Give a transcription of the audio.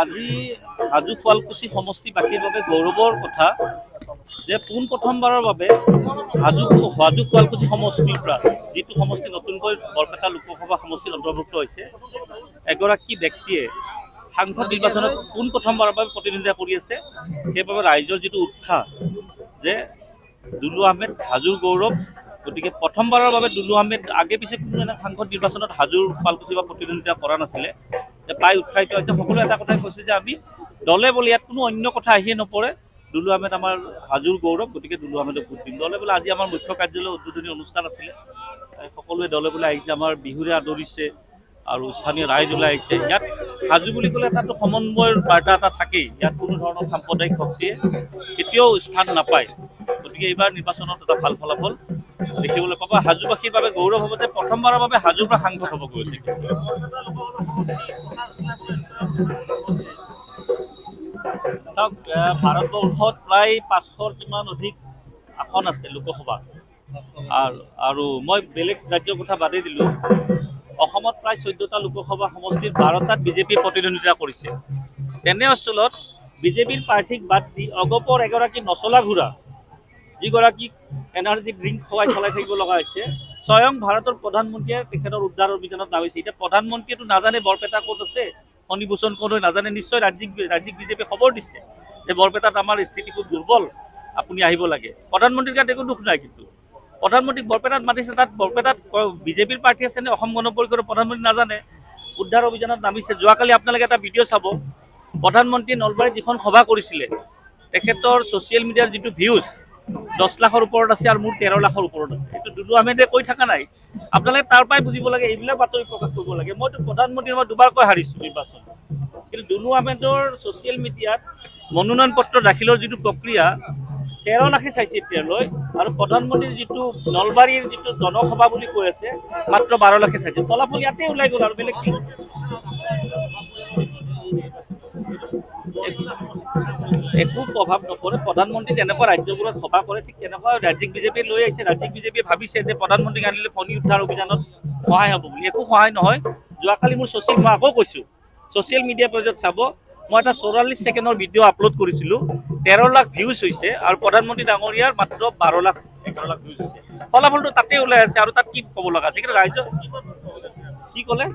আজি হাজো শুৱালকুছি সমষ্টিবাসীৰ বাবে গৌৰৱৰ কথা যে পোন প্ৰথমবাৰৰ বাবে হাজো শুৱালকুছি সমষ্টিৰ পৰা যিটো সমষ্টি নতুনকৈ বৰপেটা লোকসভা সমষ্টিত অন্তৰ্ভুক্ত হৈছে এগৰাকী ব্যক্তিয়ে সাংসদ নিৰ্বাচনত পোন প্ৰথমবাৰৰ বাবে প্ৰতিদ্বন্দ্বিতা কৰি আছে। সেইবাবে ৰাইজৰ যিটো উৎসাহ যে দুলু আহমেদ হাজোৰ গৌৰৱ, গতিকে প্ৰথমবাৰৰ বাবে দুলু আহমেদ আগে পিছে কোনো এনে সাংসদ নিৰ্বাচনত হাজোৰ শুৱালকুছি বা প্ৰতিদ্বন্দ্বিতা কৰা নাছিলে, প্ৰায় উৎসাহিত হৈছে। সকলোৱে এটা কথাই কৈছে যে আমি দলে বলে ইয়াত কোনো অন্য কথা আহিয়ে নপৰে, দুলু আহমেদ আমাৰ হাজোৰ গৌৰৱ, গতিকে দুলু আহমেদক ভোট দিম। দলে বোলে আজি আমাৰ মুখ্য কাৰ্যালয় উদ্বোধনী অনুষ্ঠান আছিলে, সকলোৱে দলে বোলে আহিছে, আমাৰ বিহুৰে আদৰিছে আৰু স্থানীয় ৰাইজ ওলাই আহিছে। ইয়াত হাজো বুলি ক'লে তাতো সমন্বয়ৰ বাৰ্তা এটা থাকেই, ইয়াত কোনো ধৰণৰ সাম্প্ৰদায়িক শক্তিয়ে কেতিয়াও স্থান নাপায়। গতিকে এইবাৰ নিৰ্বাচনত এটা ভাল ফলাফল দেখিবলৈ পাব। হাজোবাসীৰ বাবে গৌৰৱ হ'ব যে প্ৰথমবাৰৰ বাবে হাজোৰ পৰা সাংসদ হ'ব গৈছে। চাওক, ভাৰতবৰ্ষত প্ৰায় 500ৰ কিমান অধিক আসন আছে লোকসভা, আৰু মই বেলেগ ৰাজ্যৰ কথা বাদেই দিলোঁ, অসমত প্ৰায় 14টা লোকসভা সমষ্টিত 12টাত বিজেপিয়ে প্ৰতিদ্বন্দ্বিতা কৰিছে। তেনেস্থলত বিজেপিৰ প্ৰাৰ্থীক বাদ দি অগপৰ এগৰাকী নচলা ঘোঁৰা, যিগৰাকীক এনাৰ্জি ড্ৰিংক খুৱাই চলাই থাকিব লগা হৈছে, স্বয়ং ভাৰতৰ প্ৰধানমন্ত্ৰীয়ে তেখেতৰ উদ্ধাৰ অভিযানত নামিছে। এতিয়া প্ৰধানমন্ত্ৰীয়েতো নাজানে বৰপেটা ক'ত আছে, ফণীভূষণ ক'ত হয় নাজানে, নিশ্চয় ৰাজ্যিক বিজেপিয়ে খবৰ দিছে যে বৰপেটাত আমাৰ স্থিতি খুব দুৰ্বল, আপুনি আহিব লাগে। প্ৰধানমন্ত্ৰীৰ গাত একো দুখ নাই, কিন্তু প্ৰধানমন্ত্ৰীক বৰপেটাত মাতিছে, তাত বৰপেটাত বিজেপিৰ প্ৰাৰ্থী আছে নে অসম গণ পৰিষদৰ প্ৰধানমন্ত্ৰী নাজানে, উদ্ধাৰ অভিযানত নামিছে। যোৱাকালি আপোনালোকে এটা ভিডিঅ' চাব, প্ৰধানমন্ত্ৰীয়ে নলবাৰীত যিখন সভা কৰিছিলে, তেখেতৰ ছ'চিয়েল মিডিয়াৰ যিটো ভিউজ 10 লাখৰ ওপৰত আছে আৰু মোৰ 13 লাখৰ ওপৰত আছে। এইটো দুলু আহমেদে কৈ থকা নাই, আপোনালোকে তাৰ পৰাই বুজিব লাগে, এইবিলাক বাতৰি প্ৰকাশ কৰিব লাগে। মইতো প্ৰধানমন্ত্ৰীৰ মই দুবাৰকৈ হাৰিছোঁ নিৰ্বাচন, কিন্তু দুলু আহমেদৰ ছ'চিয়েল মিডিয়াত মনোনয়ন পত্ৰ দাখিলৰ যিটো প্ৰক্ৰিয়া 13 লাখে চাইছে এতিয়ালৈ, আৰু প্ৰধানমন্ত্ৰীৰ যিটো নলবাৰীৰ যিটো জনসভা বুলি কৈ আছে মাত্ৰ 12 লাখে চাইছে। ফলাফল ইয়াতে ওলাই গ'ল আৰু বেলেগ কি। একো প্ৰভাৱ নপৰে। প্ৰধানমন্ত্ৰী যেনেকুৱা ৰাজ্যবোৰত সভা কৰে ঠিক তেনেকুৱা ৰাজ্যিক বিজেপিয়ে লৈ আহিছে। ৰাজ্যিক বিজেপিয়ে ভাবিছে যে প্ৰধানমন্ত্ৰীক আনিলে ফণী উদ্ধাৰ অভিযানত সহায় হ'ব বুলি। একো সহায় নহয়। যোৱাকালি মই আকৌ কৈছোঁ, ছ'চিয়েল মিডিয়া পেজত চাব, মই এটা 44 ছেকেণ্ডৰ ভিডিঅ' আপলোড কৰিছিলোঁ, 13 লাখ ভিউজ হৈছে, আৰু প্ৰধানমন্ত্ৰী ডাঙৰীয়াৰ মাত্ৰ 11 লাখ ভিউজ হৈছে। ফলাফলটো তাতে ওলাই আছে, আৰু তাত কি ক'ব লগা আছে? ৰাইজৰ কি ক'লে?